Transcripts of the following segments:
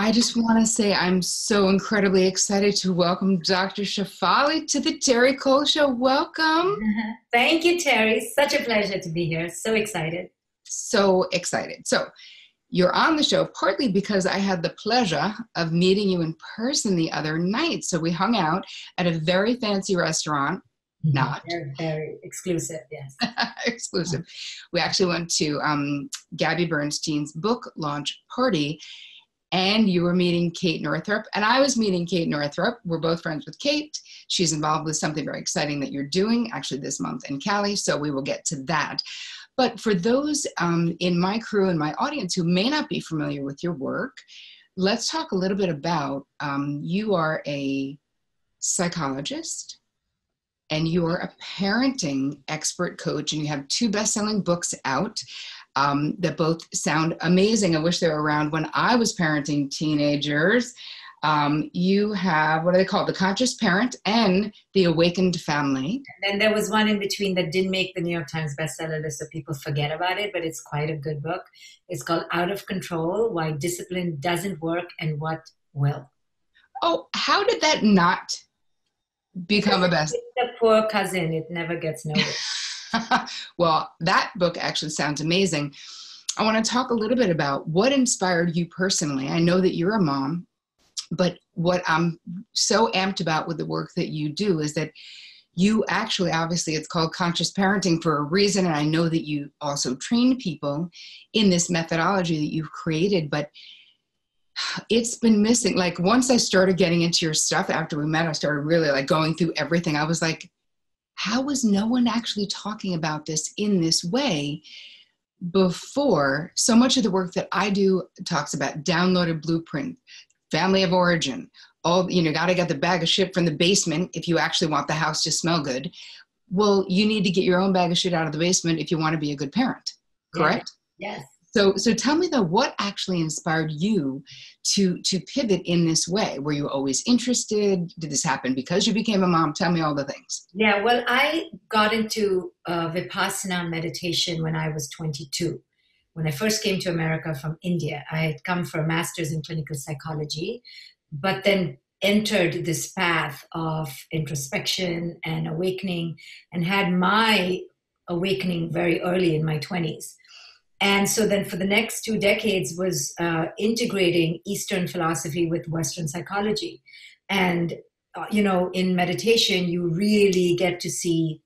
I just want to say I'm so incredibly excited to welcome Dr. Shefali to the Terri Cole Show. Welcome. Thank you, Terry. Such a pleasure to be here. So excited. So excited. So you're on the show partly because I had the pleasure of meeting you in person the other night. So we hung out at a very fancy restaurant. Not Very, very exclusive, yes. exclusive. We actually went to Gabby Bernstein's book launch party, and you were meeting Kate Northrup, and I was meeting Kate Northrup. We're both friends with Kate. She's involved with something very exciting that you're doing, actually this month in Cali, so we will get to that. But for those in my crew and my audience who may not be familiar with your work, let's talk a little bit about, you are a psychologist, and you are a parenting expert coach, and you have two best-selling books out that both sound amazing. I wish they were around when I was parenting teenagers. You have, what are they called? The Conscious Parent and The Awakened Family. And then there was one in between that didn't make the New York Times bestseller list, so people forget about it, but it's quite a good book. It's called Out of Control: Why Discipline Doesn't Work and What Will. Oh, how did that not become a best? It's the poor cousin. It never gets noticed. Well, that book actually sounds amazing. I want to talk a little bit about what inspired you personally. I know that you're a mom, but what I'm so amped about with the work that you do is that you actually, obviously, it's called conscious parenting for a reason, and I know that you also train people in this methodology that you've created, but it's been missing. Like, once I started getting into your stuff after we met, I started really like going through everything. I was like, how was no one actually talking about this in this way before? So much of the work that I do talks about downloaded blueprint, family of origin, all, got to get the bag of shit from the basement if you actually want the house to smell good. Well, you need to get your own bag of shit out of the basement if you want to be a good parent, correct? Yes. So tell me though, what actually inspired you to pivot in this way? Were you always interested? Did this happen because you became a mom? Tell me all the things. Yeah, well, I got into Vipassana meditation when I was 22. When I first came to America from India, I had come for a master's in clinical psychology, but then entered this path of introspection and awakening, and had my awakening very early in my 20s. And so then for the next 2 decades was integrating Eastern philosophy with Western psychology. And, in meditation, you really get to see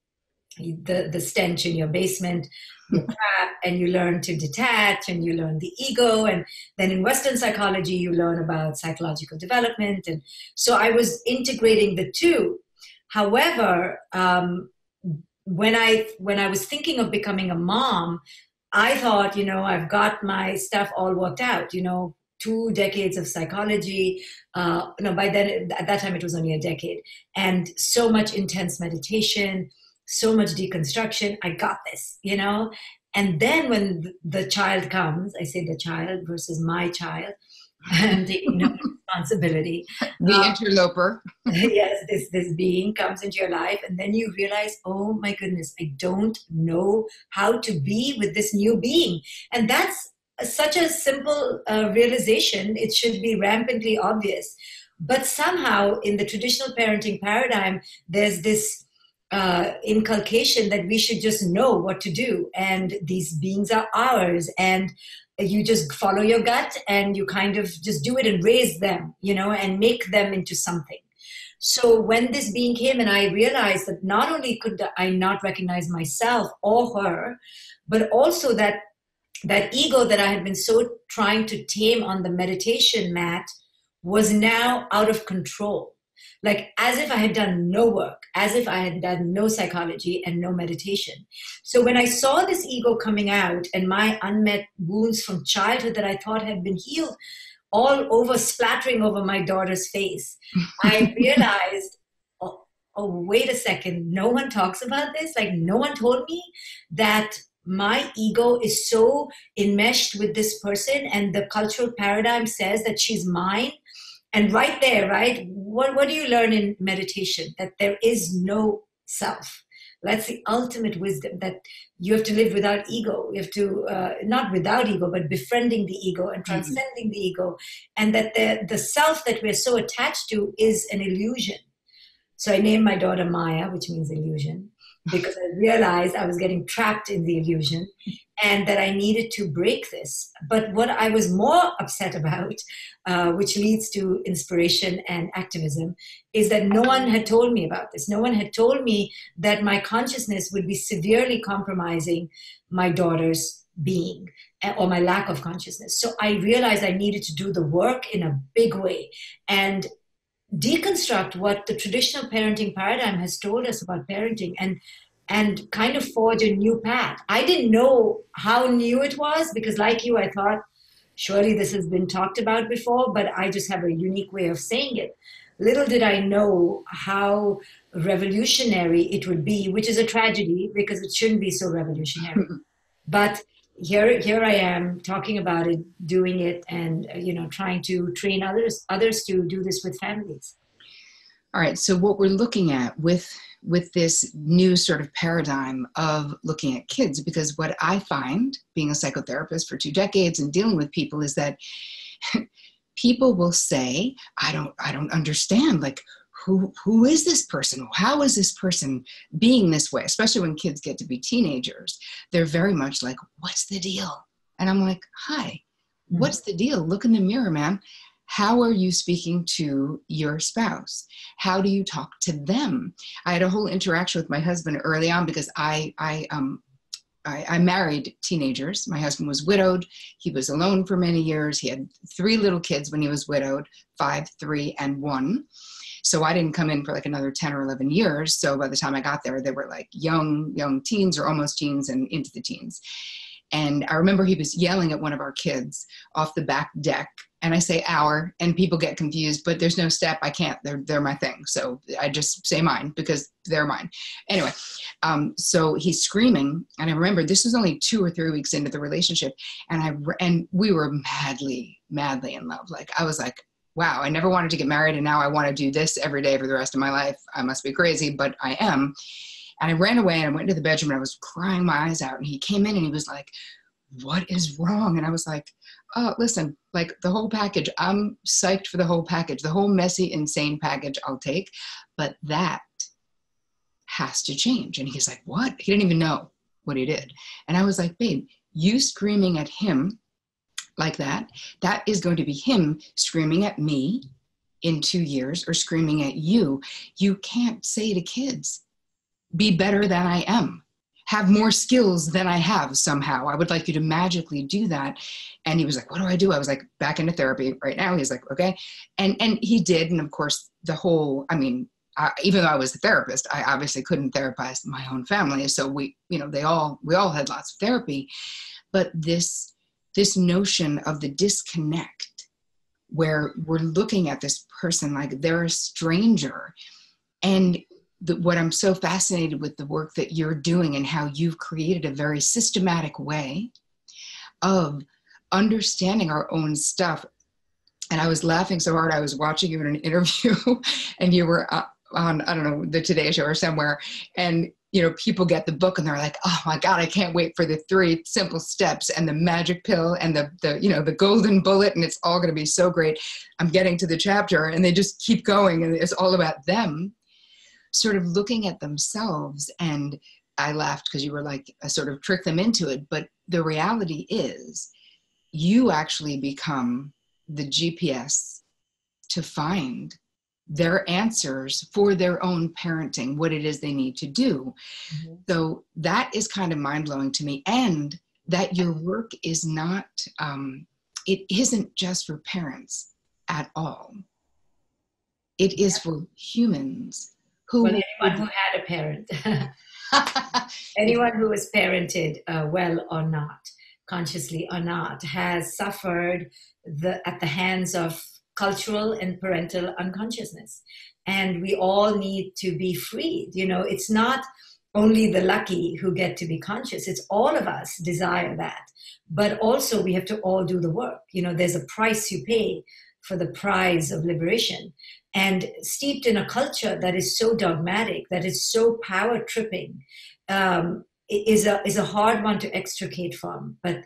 the stench in your basement, your crap, and you learn to detach, and you learn the ego. And then in Western psychology, you learn about psychological development. And so I was integrating the two. However, when I was thinking of becoming a mom, I thought, I've got my stuff all worked out, 2 decades of psychology. No, by then, at that time, it was only a decade. And so much intense meditation, so much deconstruction. I got this, And then when the child comes, I say the child versus my child, and taking no responsibility. The interloper. Yes, this being comes into your life, and then you realize, oh my goodness, I don't know how to be with this new being. And that's such a simple realization. It should be rampantly obvious. But somehow in the traditional parenting paradigm, there's this inculcation that we should just know what to do, and these beings are ours, and you just follow your gut and you kind of just do it and raise them, and make them into something. So when this being came, and I realized that not only could I not recognize myself or her, but also that ego that I had been so trying to tame on the meditation mat was now out of control. Like as if I had done no work, as if I had done no psychology and no meditation. So when I saw this ego coming out and my unmet wounds from childhood that I thought had been healed all over, splattering over my daughter's face, I realized, oh, wait a second, no one talks about this? Like no one told me that my ego is so enmeshed with this person, and the cultural paradigm says that she's mine. And right there, right, what do you learn in meditation? That there is no self. That's the ultimate wisdom, that you have to live without ego. You have to, not without ego, but befriending the ego and transcending the ego. And that the self that we're so attached to is an illusion. So I named my daughter Maya, which means illusion, because I realized I was getting trapped in the illusion and that I needed to break this. But what I was more upset about, which leads to inspiration and activism, is that no one had told me about this. No one had told me that my consciousness would be severely compromising my daughter's being or my lack of consciousness. So I realized I needed to do the work in a big way and deconstruct what the traditional parenting paradigm has told us about parenting, and kind of forge a new path. I didn't know how new it was, because like you, I thought, surely this has been talked about before, but I just have a unique way of saying it. Little did I know how revolutionary it would be, which is a tragedy because it shouldn't be so revolutionary. But here I am talking about it, doing it, and trying to train others to do this with families. All right. So what we're looking at with this new sort of paradigm of looking at kids, because what I find being a psychotherapist for 2 decades and dealing with people is that people will say, I don't understand, like, who is this person? How is this person being this way? Especially when kids get to be teenagers, they're very much like, what's the deal? And I'm like, hi, what's the deal? Look in the mirror, man. How are you speaking to your spouse? How do you talk to them? I had a whole interaction with my husband early on because I married teenagers. My husband was widowed. He was alone for many years. He had 3 little kids when he was widowed, 5, 3, and 1. So I didn't come in for like another 10 or 11 years. So by the time I got there, they were like young teens or almost teens and into the teens. And I remember he was yelling at one of our kids off the back deck. And I say our, and people get confused, but there's no step. I can't, they're my thing. So I just say mine because they're mine. Anyway, so he's screaming. And I remember this was only 2 or 3 weeks into the relationship. And we were madly in love. Like, I was like, wow, I never wanted to get married. And now I want to do this every day for the rest of my life. I must be crazy, but I am. And I ran away and I went into the bedroom and I was crying my eyes out. And he came in and he was like, what is wrong? And I was like, oh, listen, like the whole package, I'm psyched for the whole package, the whole messy, insane package I'll take. But that has to change. And he's like, what? He didn't even know what he did. And I was like, babe, you screaming at him like that is going to be him screaming at me in 2 years or screaming at you. You can't say to kids, be better than I am, have more skills than I have somehow. I would like you to magically do that. And he was like, what do I do? I was like, back into therapy right now. He's like, okay. And he did. And of course even though I was a therapist, I obviously couldn't therapize my own family. So we all had lots of therapy, but this notion of the disconnect where we're looking at this person like they're a stranger. And what I'm so fascinated with the work that you're doing and how you've created a very systematic way of understanding our own stuff. And I was laughing so hard. I was watching you in an interview and you were on, I don't know, the Today Show or somewhere. And people get the book and they're like, oh my God, I can't wait for the 3 simple steps and the magic pill and the golden bullet. And it's all going to be so great. I'm getting to the chapter and they just keep going. And it's all about them sort of looking at themselves. And I laughed because you were like, I sort of tricked them into it. But the reality is you actually become the GPS to find their answers for their own parenting, what it is they need to do. Mm-hmm. So that is kind of mind-blowing to me. And that your work is not, it isn't just for parents at all. It is for humans anyone who had a parent. Anyone who was parented well or not, consciously or not, has suffered at the hands of cultural and parental unconsciousness. And we all need to be freed. It's not only the lucky who get to be conscious. It's all of us desire that. But also we have to all do the work. There's a price you pay for the prize of liberation, and steeped in a culture that is so dogmatic, that is so power tripping, is a hard one to extricate from. But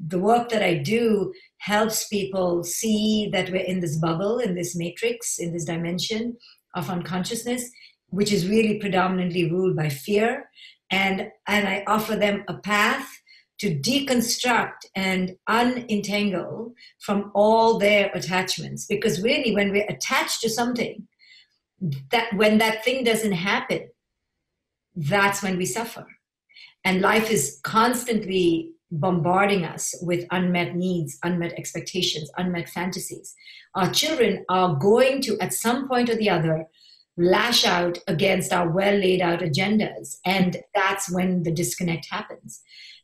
the work that I do helps people see that we're in this bubble, in this matrix, in this dimension of unconsciousness, which is really predominantly ruled by fear. And I offer them a path to deconstruct and unentangle from all their attachments. Because really, when we're attached to something, that when that thing doesn't happen, that's when we suffer. And life is constantly bombarding us with unmet needs, unmet expectations, unmet fantasies. Our children are going to, at some point or the other, lash out against our well laid out agendas. And that's when the disconnect happens.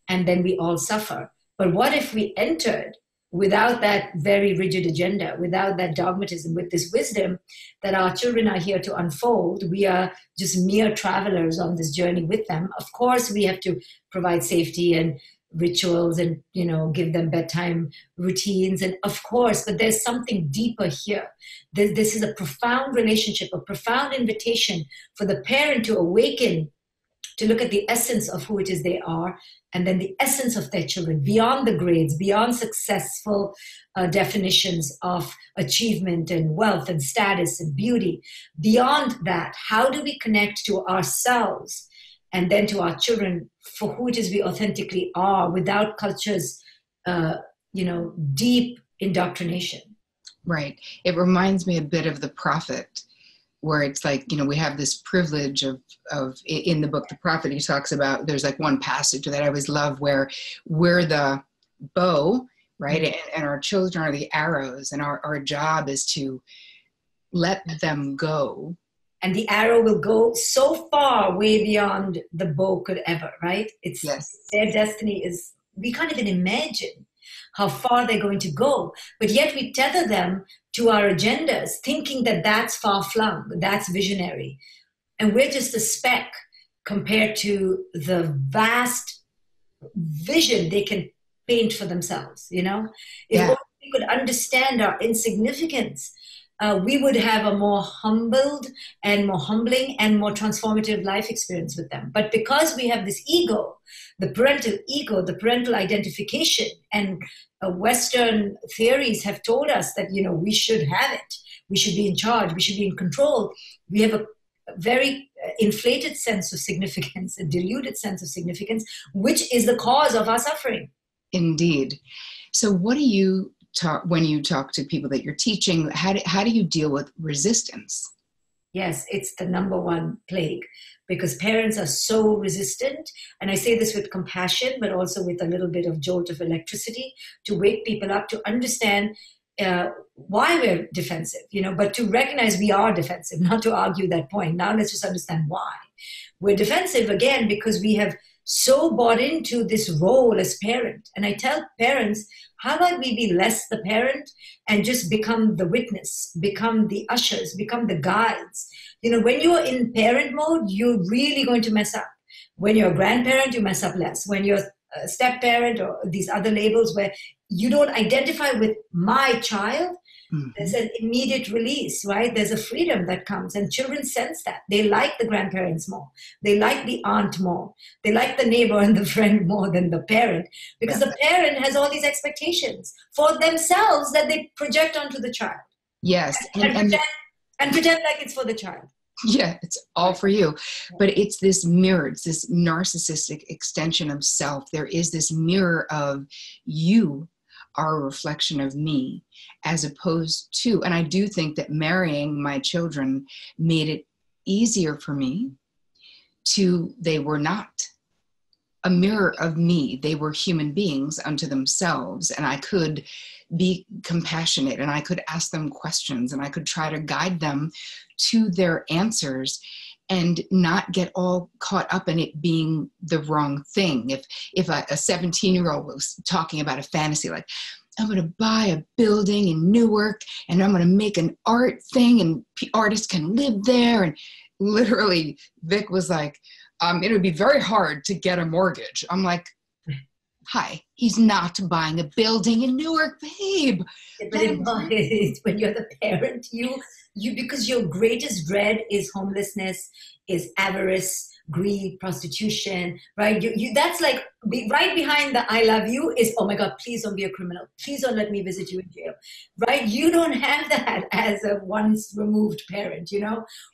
And then we all suffer. But what if we entered without that very rigid agenda, without that dogmatism, with this wisdom that our children are here to unfold? We are just mere travelers on this journey with them. Of course, we have to provide safety and rituals and, give them bedtime routines. And of course, but there's something deeper here. This is a profound relationship, a profound invitation for the parent to awaken, to look at the essence of who it is they are, and then the essence of their children, beyond the grades, beyond successful definitions of achievement and wealth and status and beauty. Beyond that, how do we connect to ourselves and then to our children for who it is we authentically are, without culture's, deep indoctrination? Right. It reminds me a bit of The Prophet, where it's like, we have this privilege of in the book, The Prophet, he talks about, there's like one passage that I always love where we're the bow, right? Mm-hmm. And our children are the arrows, and our job is to let them go. And the arrow will go so far, way beyond the bow could ever, right? Yes. Their destiny is, we can't even imagine how far they're going to go. But yet we tether them to our agendas, thinking that that's far-flung, that's visionary. And we're just a speck compared to the vast vision they can paint for themselves, If only we could understand our insignificance, we would have a more humbled and more humbling and more transformative life experience with them. But because we have this ego, the parental identification, and Western theories have told us that, we should have it. We should be in charge. We should be in control. We have a very inflated sense of significance, a diluted sense of significance, which is the cause of our suffering. Indeed. So what do you when you talk to people that you're teaching, how do you deal with resistance? Yes, it's the number one plague, because parents are so resistant. And I say this with compassion, but also with a little bit of jolt of electricity to wake people up to understand why we're defensive, but to recognize we are defensive, not to argue that point. Now let's just understand why. We're defensive, again, because we have so bought into this role as parent. And I tell parents, how about we be less the parent and just become the witness, become the ushers, become the guides? When you're in parent mode, you're really going to mess up. When you're a grandparent, you mess up less. When you're a step-parent or these other labels where you don't identify with my child, there's an immediate release, right? There's a freedom that comes, and children sense that. They like the grandparents more. They like the aunt more. They like the neighbor and the friend more than the parent, because the parent has all these expectations for themselves that they project onto the child. Yes. And pretend like it's for the child. Yeah, it's all for you. But it's this mirror, it's this narcissistic extension of self. There is this mirror of you are a reflection of me, as opposed to, and I do think that marrying my children made it easier for me they were not a mirror of me. They were human beings unto themselves, and I could be compassionate, and I could ask them questions, and I could try to guide them to their answers and not get all caught up in it being the wrong thing. If a 17-year-old was talking about a fantasy, like, I'm going to buy a building in Newark and I'm going to make an art thing and artists can live there. And literally Vic was like, it would be very hard to get a mortgage. I'm like, Hi, he's not buying a building in Newark, babe. But it's when you're the parent, you because your greatest dread is homelessness, is avarice, greed, prostitution, right? You that's like right behind the I love you is, oh my God, please don't be a criminal. Please don't let me visit you in jail, right? You don't have that as a once removed parent,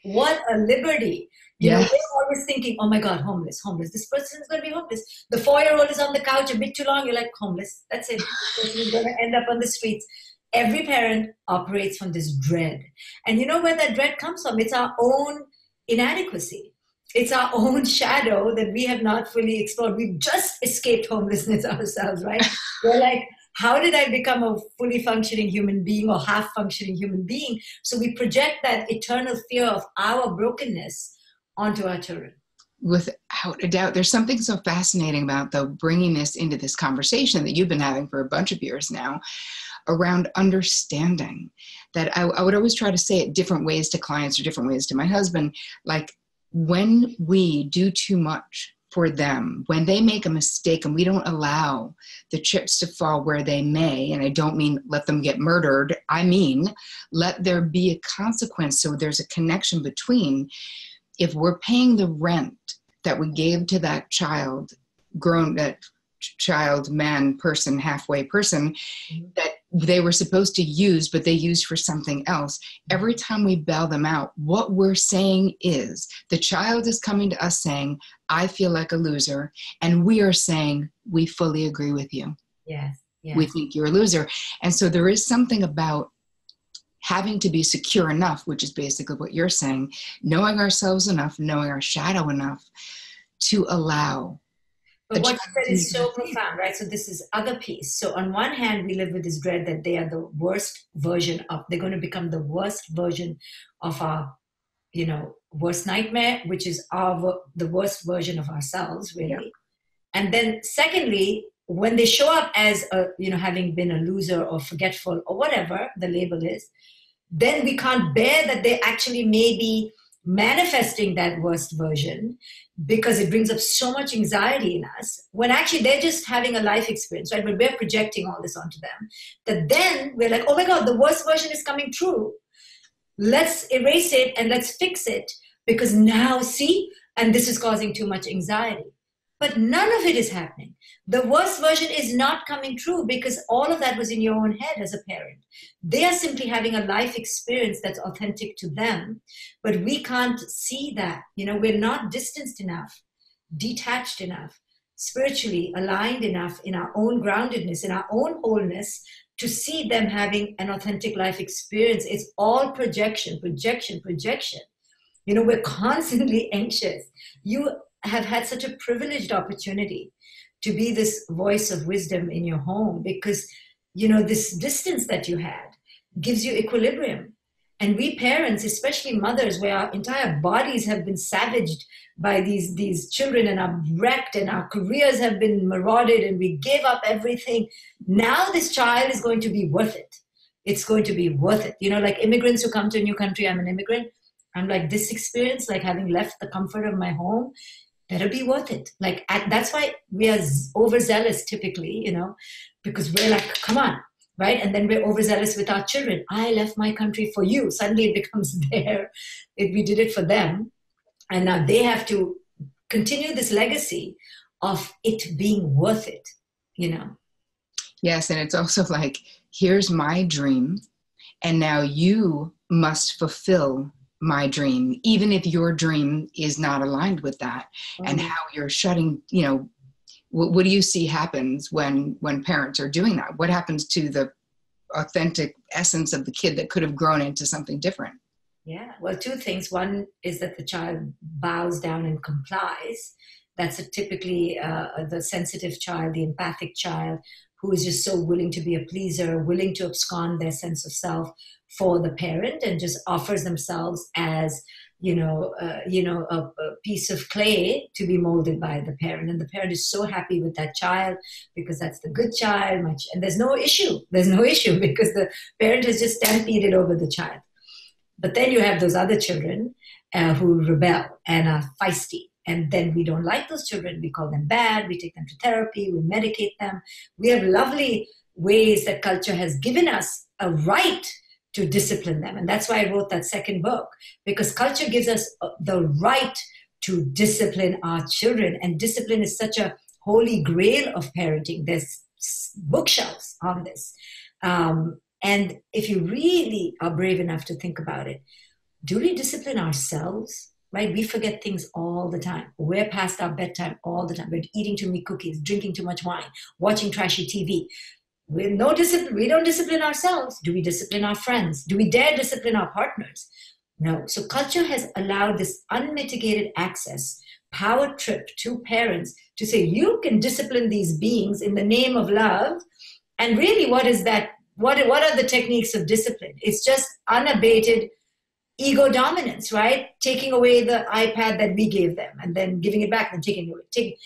What a liberty. Yes. We're always thinking, oh my God, homeless. This person is going to be homeless. The 4-year-old is on the couch a bit too long. You're like, homeless. That's it. This person is going to end up on the streets. Every parent operates from this dread. And you know where that dread comes from? It's our own inadequacy. It's our own shadow that we have not fully explored. We've just escaped homelessness ourselves, right? We're like, how did I become a fully functioning human being or half functioning human being? So we project that eternal fear of our brokenness onto our children. Without a doubt. There's something so fascinating about, though, bringing this into this conversation that you've been having for a bunch of years now around understanding that I would always try to say it different ways to clients or different ways to my husband. Like, when we do too much for them, when they make a mistake and we don't allow the chips to fall where they may, and I don't mean let them get murdered, I mean let there be a consequence so there's a connection between, if we're paying the rent that we gave to that child, man, person, halfway person, that they were supposed to use, but they used for something else. Every time we bail them out, what we're saying is the child is coming to us saying, I feel like a loser. And we are saying, we fully agree with you. Yes. We think you're a loser. And so there is something about having to be secure enough, which is basically what you're saying, knowing ourselves enough, knowing our shadow enough to allow. But what you said is so profound, right? So this is other piece. So on one hand, we live with this dread that they are the worst version of, they're going to become the worst version of our, worst nightmare, which is the worst version of ourselves, really. Yeah. And then secondly, when they show up as, having been a loser or forgetful or whatever the label is, then we can't bear that they actually may be manifesting that worst version, because it brings up so much anxiety in us, when actually they're just having a life experience, right? But we're projecting all this onto them, that then we're like, oh my God, the worst version is coming true. Let's erase it and let's fix it, because now see, and this is causing too much anxiety. But none of it is happening. The worst version is not coming true, because all of that was in your own head as a parent. They are simply having a life experience that's authentic to them, but we can't see that. We're not distanced enough, detached enough, spiritually aligned enough in our own groundedness, in our own wholeness, to see them having an authentic life experience. It's all projection. We're constantly anxious. You have had such a privileged opportunity to be this voice of wisdom in your home, because this distance that you had gives you equilibrium. And we parents, especially mothers, where our entire bodies have been savaged by these children and are wrecked and our careers have been marauded and we gave up everything. Now this child is going to be worth it. It's going to be worth it. Like immigrants who come to a new country, I'm an immigrant. I'm like, this experience, like having left the comfort of my home, better be worth it. Like, that's why we are overzealous typically, because we're like, come on, right? And then we're overzealous with our children. I left my country for you. Suddenly it becomes we did it for them. And now they have to continue this legacy of it being worth it, Yes, and it's also like, here's my dream, and now you must fulfill my dream, even if your dream is not aligned with that. And how you're shutting, what do you see happens when parents are doing that? What happens to the authentic essence of the kid that could have grown into something different? Yeah, well, two things. One is that the child bows down and complies. That's typically the sensitive child, the empathic child, who is just so willing to be a pleaser, willing to abscond their sense of self for the parent, and just offers themselves as, a piece of clay to be molded by the parent. And the parent is so happy with that child because that's the good child. And there's no issue. Because the parent has just stampeded over the child. But then you have those other children who rebel and are feisty And then we don't like those children. We call them bad. We take them to therapy. We medicate them. We have lovely ways that culture has given us a right to discipline them. And that's why I wrote that second book, because culture gives us the right to discipline our children. And discipline is such a holy grail of parenting. There's bookshelves on this. And if you really are brave enough to think about it, do we discipline ourselves? Right? We forget things all the time. We're past our bedtime all the time. We're eating too many cookies, drinking too much wine, watching trashy TV. With no discipline, we don't discipline ourselves. Do we discipline our friends? Do we dare discipline our partners? No. So culture has allowed this unmitigated access, power trip to parents to say, you can discipline these beings in the name of love. And really, what is that? What are the techniques of discipline? It's just unabated ego dominance, right? Taking away the iPad that we gave them and then giving it back and taking it away,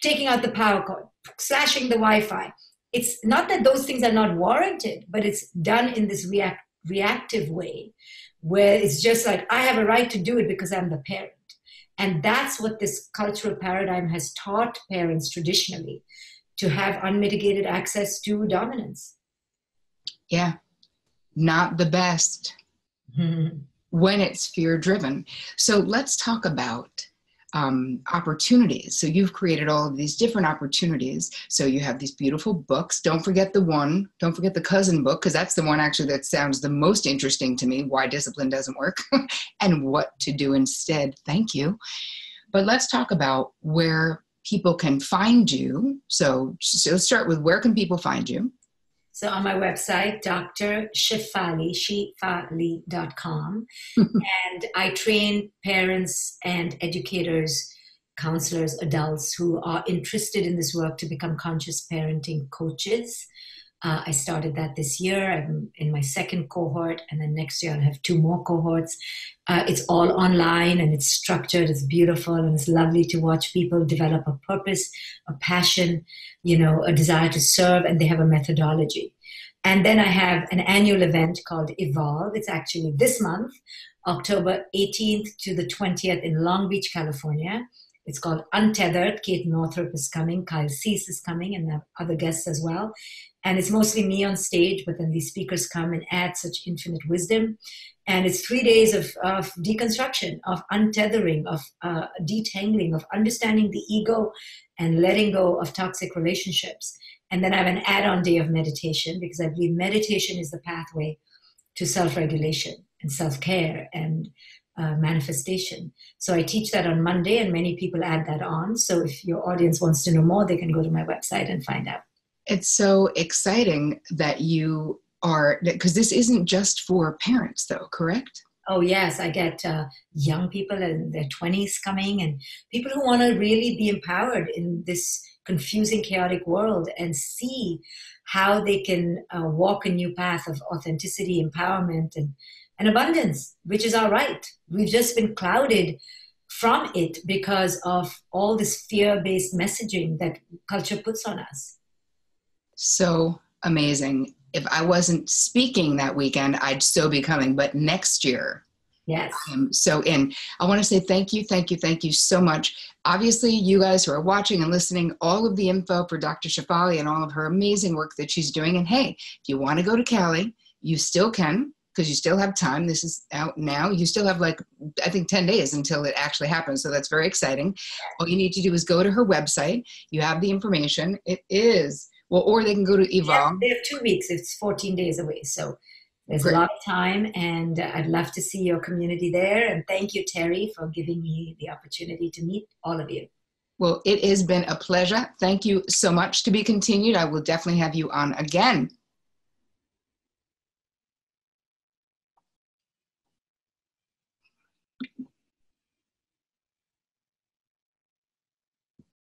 taking out the power cord, slashing the Wi-Fi. It's not that those things are not warranted, but it's done in this reactive way where it's just like, I have a right to do it because I'm the parent. And that's what this cultural paradigm has taught parents traditionally, to have unmitigated access to dominance. Yeah, not the best. When it's fear driven. So let's talk about opportunities. So you've created all of these different opportunities. So you have these beautiful books. Don't forget the cousin book, because that's the one actually that sounds the most interesting to me, Why Discipline Doesn't Work and what to do instead. Thank you. But let's talk about where people can find you. So let's start with, where can people find you? So on my website, Dr. Shefali, shefali.com. And I train parents and educators, counselors, adults who are interested in this work to become conscious parenting coaches. I started that this year. I'm in my second cohort, and then next year I'll have 2 more cohorts. It's all online and it's structured. It's beautiful, and it's lovely to watch people develop a purpose, a passion, a desire to serve, and they have a methodology. And then I have an annual event called Evolve. It's actually this month, October 18th to the 20th in Long Beach, California. It's called Untethered. Kate Northrup is coming. Kyle Cease is coming, and there are other guests as well. And it's mostly me on stage, but then these speakers come and add such infinite wisdom. And it's 3 days of deconstruction, of untethering, of detangling, of understanding the ego and letting go of toxic relationships. And then I have an add-on day of meditation, because I believe meditation is the pathway to self-regulation and self-care and manifestation. So I teach that on Monday, and many people add that on. So if your audience wants to know more, they can go to my website and find out. It's so exciting that you are, because this isn't just for parents though, correct? Oh yes, I get young people in their 20s coming, and people who want to really be empowered in this confusing, chaotic world and see how they can walk a new path of authenticity, empowerment, and abundance, which is our right. We've just been clouded from it because of all this fear-based messaging that culture puts on us. So amazing. If I wasn't speaking that weekend, I'd still be coming, but next year. Yes. I'm so in. I want to say thank you so much. Obviously, you guys who are watching and listening, all of the info for Dr. Shefali and all of her amazing work that she's doing. And hey, if you want to go to Cali, you still can, because you still have time. This is out now. You still have I think 10 days until it actually happens. So that's very exciting. All you need to do is go to her website. You have the information. It is, well, or they can go to Evolve. They have 2 weeks. It's 14 days away. So there's a lot of time, and I'd love to see your community there. And thank you, Terri, for giving me the opportunity to meet all of you. Well, it has been a pleasure. Thank you so much. To be continued. I will definitely have you on again.